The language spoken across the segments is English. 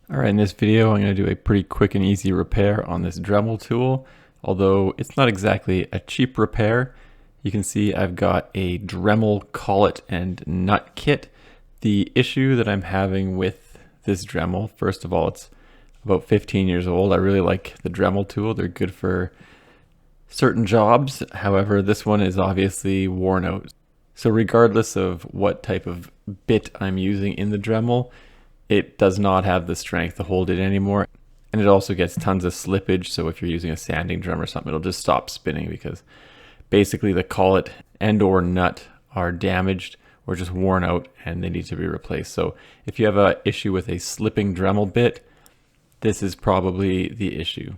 Alright, in this video I'm going to do a pretty quick and easy repair on this Dremel tool. Although it's not exactly a cheap repair. You can see I've got a Dremel collet and nut kit. The issue that I'm having with this Dremel, first of all, it's about 15 years old. I really like the Dremel tool. They're good for certain jobs. However, this one is obviously worn out. So regardless of what type of bit I'm using in the Dremel, it does not have the strength to hold it anymore. And it also gets tons of slippage. So if you're using a sanding drum or something, it'll just stop spinning because basically the collet and or nut are damaged or just worn out and they need to be replaced. So if you have an issue with a slipping Dremel bit, this is probably the issue.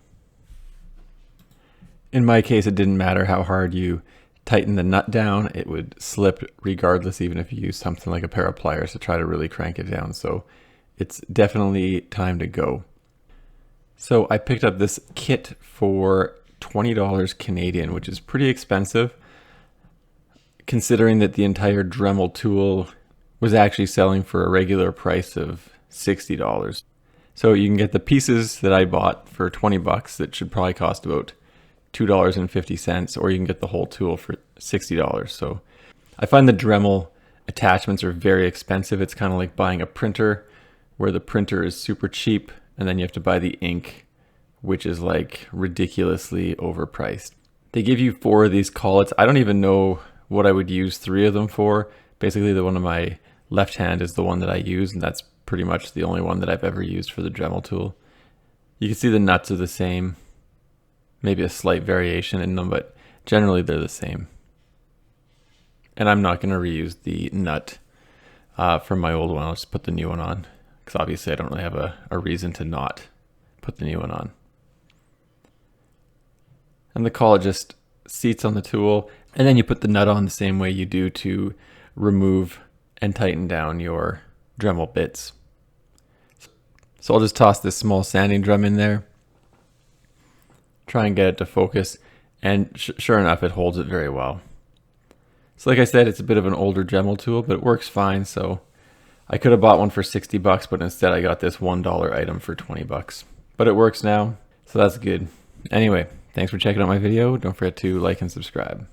In my case, it didn't matter how hard you tighten the nut down, it would slip regardless, even if you use something like a pair of pliers to try to really crank it down. So it's definitely time to go. So I picked up this kit for $20 Canadian, which is pretty expensive considering that the entire Dremel tool was actually selling for a regular price of $60. So you can get the pieces that I bought for 20 bucks that should probably cost about $2.50, or you can get the whole tool for $60. So I find the Dremel attachments are very expensive. It's kind of like buying a printer where the printer is super cheap and then you have to buy the ink, which is like ridiculously overpriced. They give you 4 of these collets. I don't even know what I would use 3 of them for. Basically the one on my left hand is the one that I use, and that's pretty much the only one that I've ever used for the Dremel tool. You can see the nuts are the same, maybe a slight variation in them, but generally they're the same. And I'm not going to reuse the nut from my old one. I'll just put the new one on because obviously I don't really have a reason to not put the new one on. And the collet just seats on the tool, and then you put the nut on the same way you do to remove and tighten down your Dremel bits. So I'll just toss this small sanding drum in there, try and get it to focus, and sure enough, it holds it very well. So like I said, it's a bit of an older Dremel tool, but it works fine. So I could have bought one for 60 bucks, but instead I got this $1 item for 20 bucks. But it works now, so that's good. Anyway, thanks for checking out my video. Don't forget to like and subscribe.